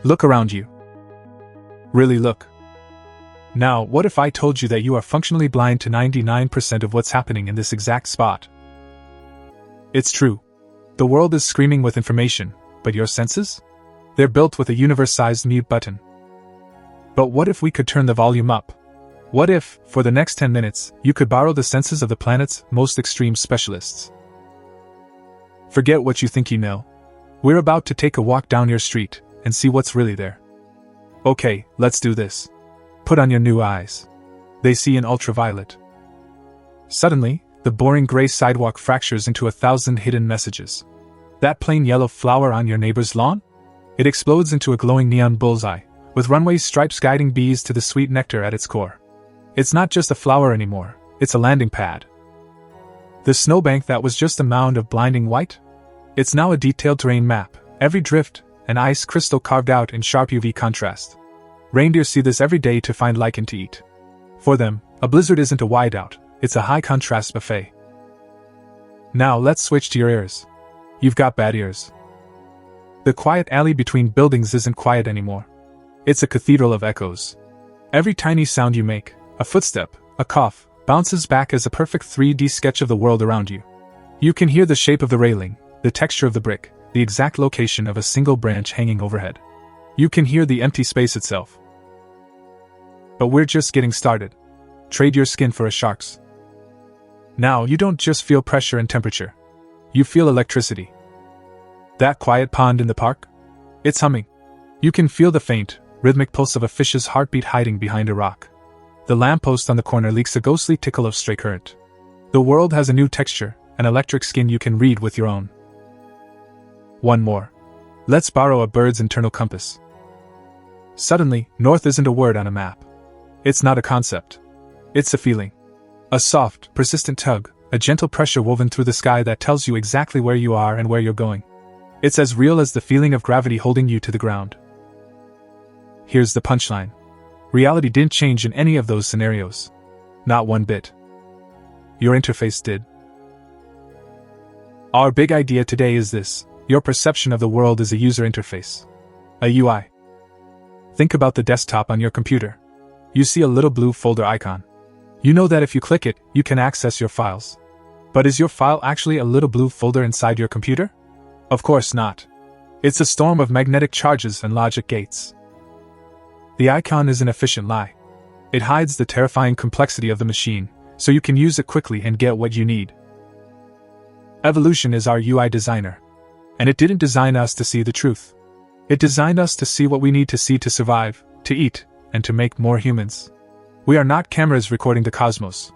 Look around you. Really look. Now, what if I told you that you are functionally blind to 99% of what's happening in this exact spot? It's true. The world is screaming with information, but your senses? They're built with a universe-sized mute button. But what if we could turn the volume up? What if, for the next 10 minutes, you could borrow the senses of the planet's most extreme specialists? Forget what you think you know. We're about to take a walk down your street and see what's really there. Okay, let's do this. Put on your new eyes. They see in ultraviolet. Suddenly, the boring gray sidewalk fractures into 1,000 hidden messages. That plain yellow flower on your neighbor's lawn? It explodes into a glowing neon bullseye, with runway stripes guiding bees to the sweet nectar at its core. It's not just a flower anymore, it's a landing pad. The snowbank that was just a mound of blinding white? It's now a detailed terrain map, every drift and ice crystal carved out in sharp UV contrast. Reindeer see this every day to find lichen to eat. For them, a blizzard isn't a whiteout, it's a high-contrast buffet. Now let's switch to your ears. You've got bad ears. The quiet alley between buildings isn't quiet anymore. It's a cathedral of echoes. Every tiny sound you make, a footstep, a cough, bounces back as a perfect 3D sketch of the world around you. You can hear the shape of the railing, the texture of the brick, the exact location of a single branch hanging overhead. You can hear the empty space itself. But we're just getting started. Trade your skin for a shark's. Now you don't just feel pressure and temperature. You feel electricity. That quiet pond in the park? It's humming. You can feel the faint, rhythmic pulse of a fish's heartbeat hiding behind a rock. The lamppost on the corner leaks a ghostly tickle of stray current. The world has a new texture, an electric skin you can read with your own. One more. Let's borrow a bird's internal compass. Suddenly, north isn't a word on a map. It's not a concept. It's a feeling. A soft, persistent tug, a gentle pressure woven through the sky that tells you exactly where you are and where you're going. It's as real as the feeling of gravity holding you to the ground. Here's the punchline. Reality didn't change in any of those scenarios. Not one bit. Your interface did. Our big idea today is this: your perception of the world is a user interface. A UI. Think about the desktop on your computer. You see a little blue folder icon. You know that if you click it, you can access your files. But is your file actually a little blue folder inside your computer? Of course not. It's a storm of magnetic charges and logic gates. The icon is an efficient lie. It hides the terrifying complexity of the machine, so you can use it quickly and get what you need. Evolution is our UI designer. And it didn't design us to see the truth. It designed us to see what we need to see to survive, to eat, and to make more humans. We are not cameras recording the cosmos.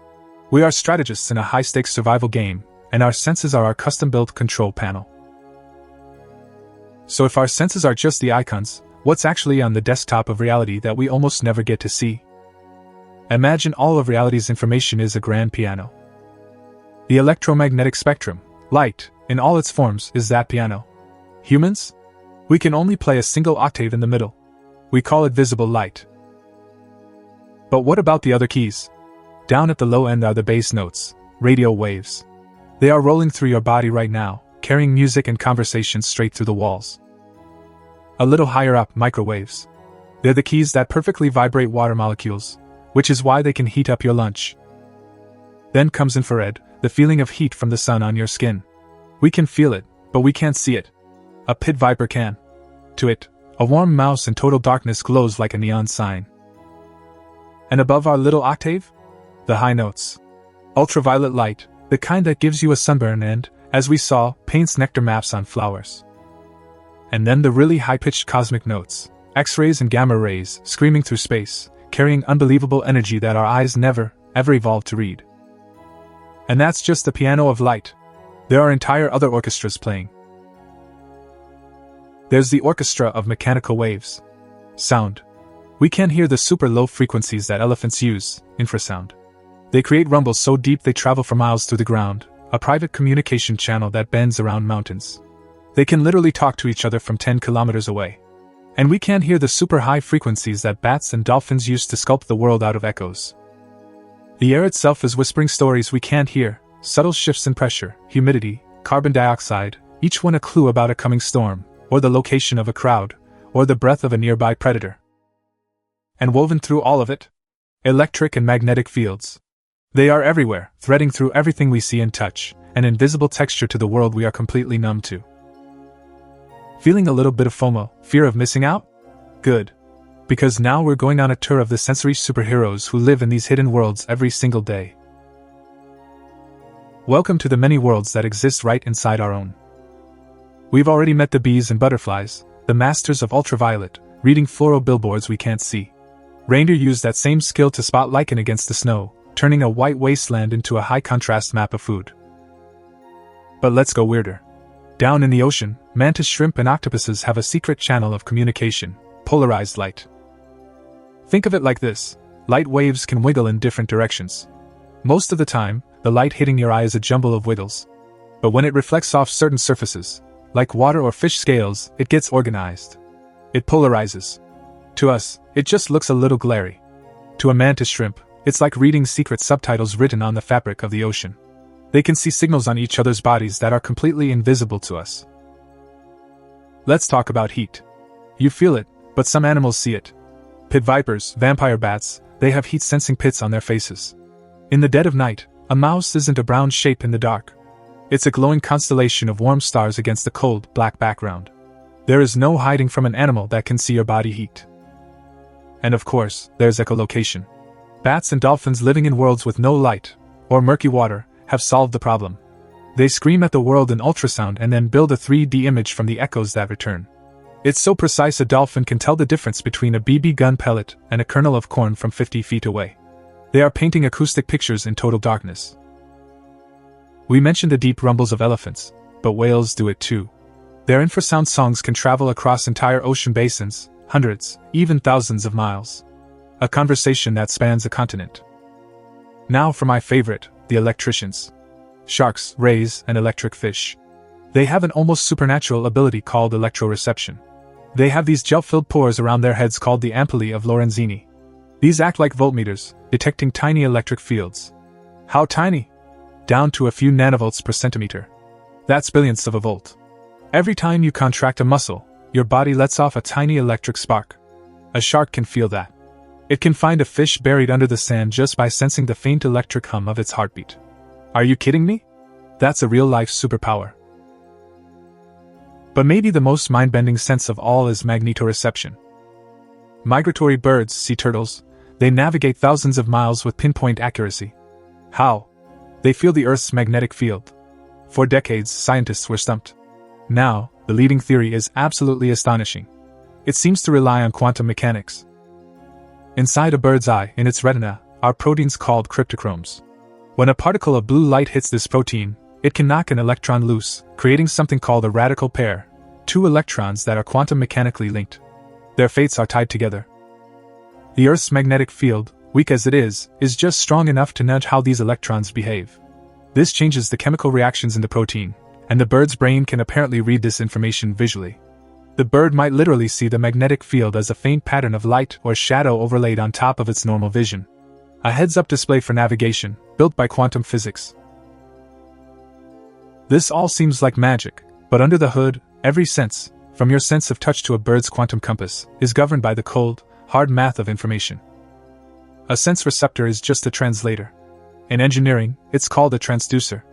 We are strategists in a high-stakes survival game, and our senses are our custom-built control panel. So if our senses are just the icons, what's actually on the desktop of reality that we almost never get to see? Imagine all of reality's information is a grand piano. The electromagnetic spectrum, light, in all its forms, is that piano. Humans? We can only play a single octave in the middle. We call it visible light. But what about the other keys? Down at the low end are the bass notes, radio waves. They are rolling through your body right now, carrying music and conversations straight through the walls. A little higher up, microwaves. They're the keys that perfectly vibrate water molecules, which is why they can heat up your lunch. Then comes infrared, the feeling of heat from the sun on your skin. We can feel it, but we can't see it. A pit viper can. To it, a warm mouse in total darkness glows like a neon sign. And above our little octave? The high notes. Ultraviolet light, the kind that gives you a sunburn and, as we saw, paints nectar maps on flowers. And then the really high-pitched cosmic notes, X-rays and gamma rays, screaming through space, carrying unbelievable energy that our eyes never, ever evolved to read. And that's just the piano of light. There are entire other orchestras playing. There's the orchestra of mechanical waves. Sound. We can't hear the super low frequencies that elephants use, infrasound. They create rumbles so deep they travel for miles through the ground, a private communication channel that bends around mountains. They can literally talk to each other from 10 kilometers away. And we can't hear the super high frequencies that bats and dolphins use to sculpt the world out of echoes. The air itself is whispering stories we can't hear, subtle shifts in pressure, humidity, carbon dioxide, each one a clue about a coming storm, or the location of a crowd, or the breath of a nearby predator. And woven through all of it? Electric and magnetic fields. They are everywhere, threading through everything we see and touch, an invisible texture to the world we are completely numb to. Feeling a little bit of FOMO, fear of missing out? Good. Because now we're going on a tour of the sensory superheroes who live in these hidden worlds every single day. Welcome to the many worlds that exist right inside our own. We've already met the bees and butterflies, the masters of ultraviolet, reading floral billboards we can't see. Reindeer use that same skill to spot lichen against the snow, turning a white wasteland into a high-contrast map of food. But let's go weirder. Down in the ocean, mantis shrimp and octopuses have a secret channel of communication: polarized light. Think of it like this: light waves can wiggle in different directions. Most of the time, the light hitting your eye is a jumble of wiggles. But when it reflects off certain surfaces, like water or fish scales, it gets organized. It polarizes. To us, it just looks a little glary. To a mantis shrimp, it's like reading secret subtitles written on the fabric of the ocean. They can see signals on each other's bodies that are completely invisible to us. Let's talk about heat. You feel it, but some animals see it. Pit vipers, vampire bats, they have heat-sensing pits on their faces. In the dead of night, a mouse isn't a brown shape in the dark. It's a glowing constellation of warm stars against a cold, black background. There is no hiding from an animal that can see your body heat. And of course, there's echolocation. Bats and dolphins living in worlds with no light, or murky water, have solved the problem. They scream at the world in ultrasound and then build a 3D image from the echoes that return. It's so precise a dolphin can tell the difference between a BB gun pellet and a kernel of corn from 50 feet away. They are painting acoustic pictures in total darkness. We mentioned the deep rumbles of elephants, but whales do it too. Their infrasound songs can travel across entire ocean basins, hundreds, even thousands of miles. A conversation that spans a continent. Now for my favorite, the electricians. Sharks, rays, and electric fish. They have an almost supernatural ability called electroreception. They have these gel-filled pores around their heads called the ampullae of Lorenzini. These act like voltmeters, detecting tiny electric fields. How tiny? Down to a few nanovolts per centimeter. That's billionths of a volt. Every time you contract a muscle, your body lets off a tiny electric spark. A shark can feel that. It can find a fish buried under the sand just by sensing the faint electric hum of its heartbeat. Are you kidding me? That's a real-life superpower. But maybe the most mind-bending sense of all is magnetoreception. Migratory birds, sea turtles, they navigate thousands of miles with pinpoint accuracy. How? They feel the Earth's magnetic field. For decades, scientists were stumped. Now, the leading theory is absolutely astonishing. It seems to rely on quantum mechanics. Inside a bird's eye, in its retina, are proteins called cryptochromes. When a particle of blue light hits this protein, it can knock an electron loose, creating something called a radical pair, two electrons that are quantum mechanically linked. Their fates are tied together. The Earth's magnetic field, weak as it is just strong enough to nudge how these electrons behave. This changes the chemical reactions in the protein, and the bird's brain can apparently read this information visually. The bird might literally see the magnetic field as a faint pattern of light or shadow overlaid on top of its normal vision. A heads-up display for navigation, built by quantum physics. This all seems like magic, but under the hood, every sense, from your sense of touch to a bird's quantum compass, is governed by the cold, hard math of information. A sense receptor is just a translator. In engineering, it's called a transducer.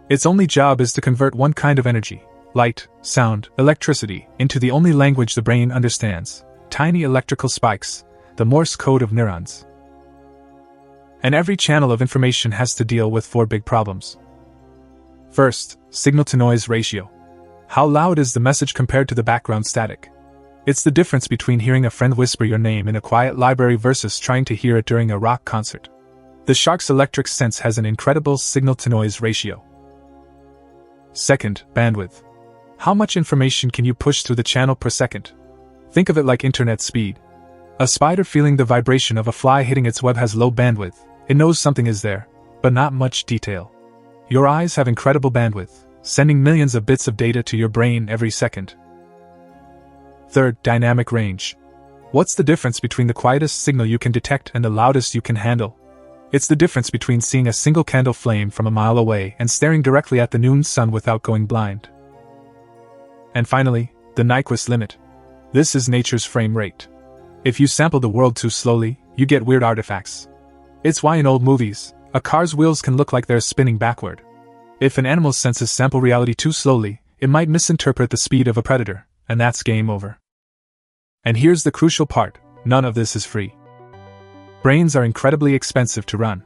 Its only job is to convert one kind of energy, light, sound, electricity, into the only language the brain understands: tiny electrical spikes, the Morse code of neurons. And every channel of information has to deal with 4 big problems. First, signal-to-noise ratio. How loud is the message compared to the background static? It's the difference between hearing a friend whisper your name in a quiet library versus trying to hear it during a rock concert. The shark's electric sense has an incredible signal-to-noise ratio. Second, bandwidth. How much information can you push through the channel per second? Think of it like internet speed. A spider feeling the vibration of a fly hitting its web has low bandwidth. It knows something is there, but not much detail. Your eyes have incredible bandwidth, sending millions of bits of data to your brain every second. Third, dynamic range. What's the difference between the quietest signal you can detect and the loudest you can handle? It's the difference between seeing a single candle flame from a mile away and staring directly at the noon sun without going blind. And finally, the Nyquist limit. This is nature's frame rate. If you sample the world too slowly, you get weird artifacts. It's why in old movies, a car's wheels can look like they're spinning backward. If an animal's senses sample reality too slowly, it might misinterpret the speed of a predator, and that's game over. And here's the crucial part, none of this is free. Brains are incredibly expensive to run.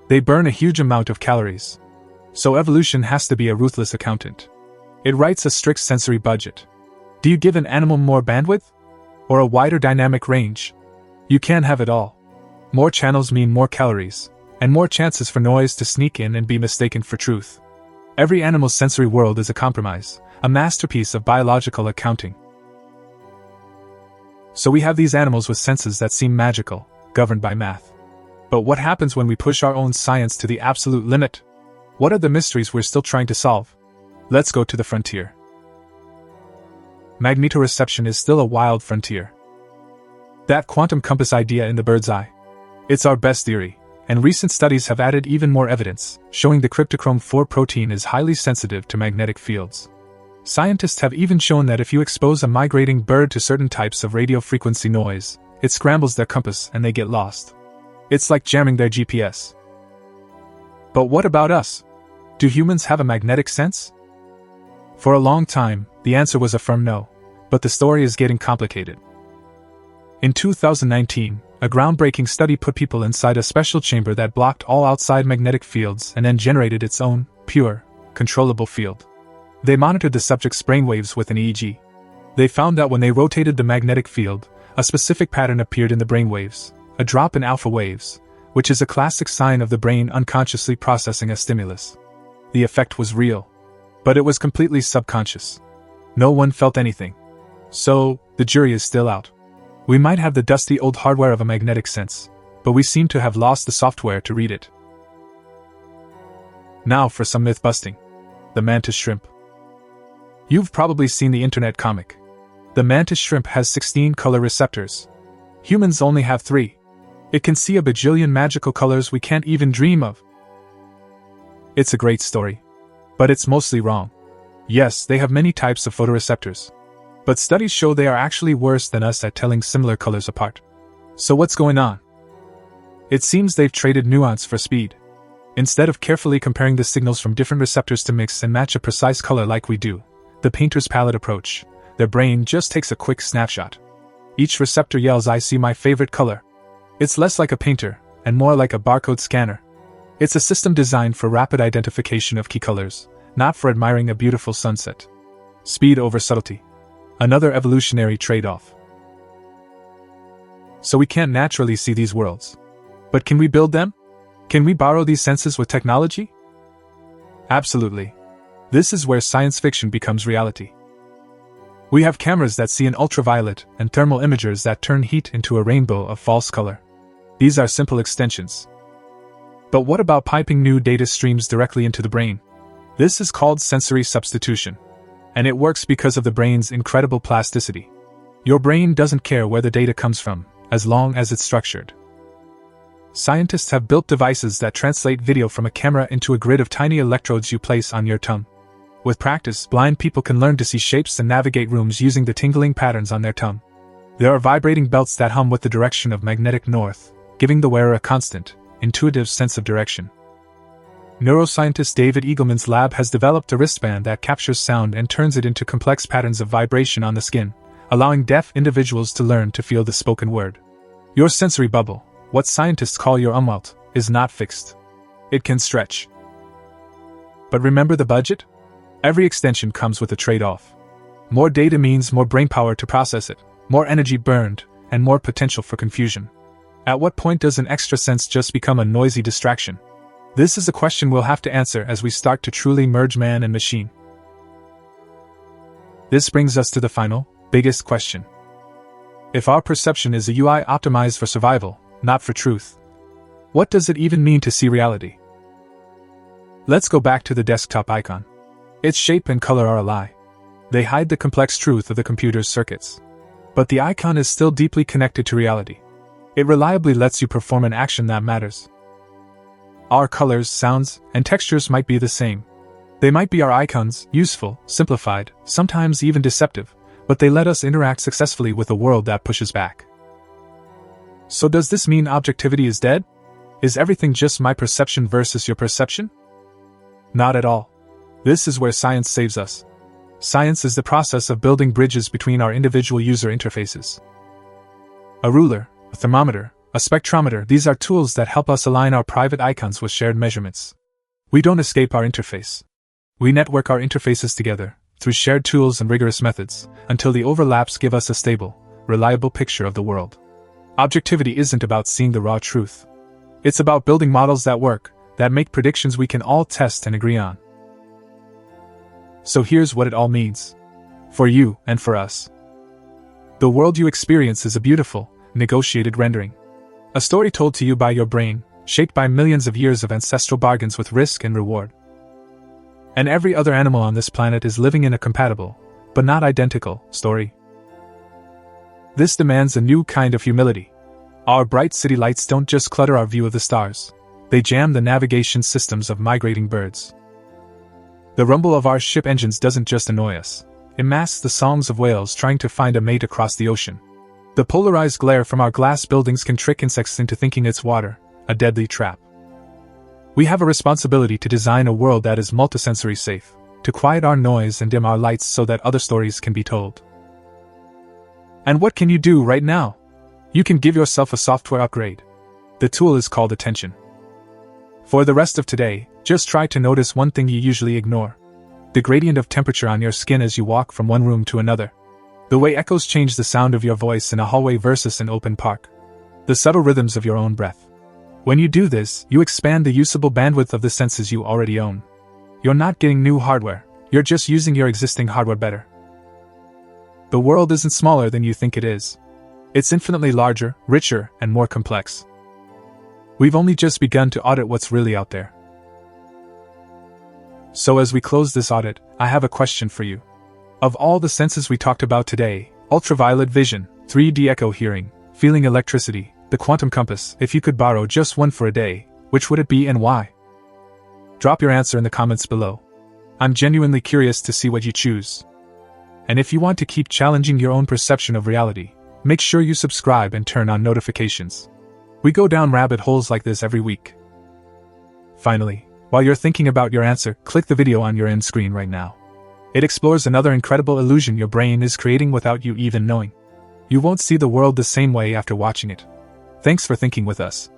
They burn a huge amount of calories. So evolution has to be a ruthless accountant. It writes a strict sensory budget. Do you give an animal more bandwidth? Or a wider dynamic range? You can't have it all. More channels mean more calories, and more chances for noise to sneak in and be mistaken for truth. Every animal's sensory world is a compromise, a masterpiece of biological accounting. So we have these animals with senses that seem magical, governed by math. But what happens when we push our own science to the absolute limit? What are the mysteries we're still trying to solve? Let's go to the frontier. Magnetoreception is still a wild frontier. That quantum compass idea in the bird's eye. It's our best theory, and recent studies have added even more evidence, showing the cryptochrome 4 protein is highly sensitive to magnetic fields. Scientists have even shown that if you expose a migrating bird to certain types of radio frequency noise, it scrambles their compass and they get lost. It's like jamming their GPS. But what about us? Do humans have a magnetic sense? For a long time, the answer was a firm no, but the story is getting complicated. In 2019, a groundbreaking study put people inside a special chamber that blocked all outside magnetic fields and then generated its own, pure, controllable field. They monitored the subject's brainwaves with an EEG. They found that when they rotated the magnetic field, a specific pattern appeared in the brainwaves, a drop in alpha waves, which is a classic sign of the brain unconsciously processing a stimulus. The effect was real, but it was completely subconscious. No one felt anything. So, the jury is still out. We might have the dusty old hardware of a magnetic sense, but we seem to have lost the software to read it. Now for some myth busting. The mantis shrimp. You've probably seen the internet comic. The mantis shrimp has 16 color receptors. Humans only have 3. It can see a bajillion magical colors we can't even dream of. It's a great story. But it's mostly wrong. Yes, they have many types of photoreceptors. But studies show they are actually worse than us at telling similar colors apart. So what's going on? It seems they've traded nuance for speed. Instead of carefully comparing the signals from different receptors to mix and match a precise color like we do, the painter's palette approach, their brain just takes a quick snapshot. Each receptor yells, "I see my favorite color." It's less like a painter, and more like a barcode scanner. It's a system designed for rapid identification of key colors, not for admiring a beautiful sunset. Speed over subtlety. Another evolutionary trade-off. So we can't naturally see these worlds. But can we build them? Can we borrow these senses with technology? Absolutely. This is where science fiction becomes reality. We have cameras that see in ultraviolet and thermal imagers that turn heat into a rainbow of false color. These are simple extensions. But what about piping new data streams directly into the brain? This is called sensory substitution. And it works because of the brain's incredible plasticity. Your brain doesn't care where the data comes from, as long as it's structured. Scientists have built devices that translate video from a camera into a grid of tiny electrodes you place on your tongue. With practice, blind people can learn to see shapes and navigate rooms using the tingling patterns on their tongue. There are vibrating belts that hum with the direction of magnetic north, giving the wearer a constant, intuitive sense of direction. Neuroscientist David Eagleman's lab has developed a wristband that captures sound and turns it into complex patterns of vibration on the skin, allowing deaf individuals to learn to feel the spoken word. Your sensory bubble, what scientists call your umwelt, is not fixed. It can stretch. But remember the budget? Every extension comes with a trade-off. More data means more brainpower to process it, more energy burned, and more potential for confusion. At what point does an extra sense just become a noisy distraction? This is a question we'll have to answer as we start to truly merge man and machine. This brings us to the final, biggest question. If our perception is a UI optimized for survival, not for truth, what does it even mean to see reality? Let's go back to the desktop icon. Its shape and color are a lie. They hide the complex truth of the computer's circuits. But the icon is still deeply connected to reality. It reliably lets you perform an action that matters. Our colors, sounds, and textures might be the same. They might be our icons, useful, simplified, sometimes even deceptive, but they let us interact successfully with a world that pushes back. So does this mean objectivity is dead? Is everything just my perception versus your perception? Not at all. This is where science saves us. Science is the process of building bridges between our individual user interfaces. A ruler, a thermometer, a spectrometer, these are tools that help us align our private icons with shared measurements. We don't escape our interface. We network our interfaces together, through shared tools and rigorous methods, until the overlaps give us a stable, reliable picture of the world. Objectivity isn't about seeing the raw truth. It's about building models that work, that make predictions we can all test and agree on. So here's what it all means. For you and for us. The world you experience is a beautiful, negotiated rendering. A story told to you by your brain, shaped by millions of years of ancestral bargains with risk and reward. And every other animal on this planet is living in a compatible, but not identical, story. This demands a new kind of humility. Our bright city lights don't just clutter our view of the stars. They jam the navigation systems of migrating birds. The rumble of our ship engines doesn't just annoy us. It masks the songs of whales trying to find a mate across the ocean. The polarized glare from our glass buildings can trick insects into thinking it's water, a deadly trap. We have a responsibility to design a world that is multisensory safe, to quiet our noise and dim our lights so that other stories can be told. And what can you do right now? You can give yourself a software upgrade. The tool is called attention. For the rest of today, just try to notice one thing you usually ignore. The gradient of temperature on your skin as you walk from one room to another. The way echoes change the sound of your voice in a hallway versus an open park. The subtle rhythms of your own breath. When you do this, you expand the usable bandwidth of the senses you already own. You're not getting new hardware, you're just using your existing hardware better. The world isn't smaller than you think it is. It's infinitely larger, richer, and more complex. We've only just begun to audit what's really out there. So as we close this audit, I have a question for you. Of all the senses we talked about today, ultraviolet vision, 3D echo hearing, feeling electricity, the quantum compass, if you could borrow just one for a day, which would it be and why? Drop your answer in the comments below. I'm genuinely curious to see what you choose. And if you want to keep challenging your own perception of reality, make sure you subscribe and turn on notifications. We go down rabbit holes like this every week. Finally, while you're thinking about your answer, click the video on your end screen right now. It explores another incredible illusion your brain is creating without you even knowing. You won't see the world the same way after watching it. Thanks for thinking with us.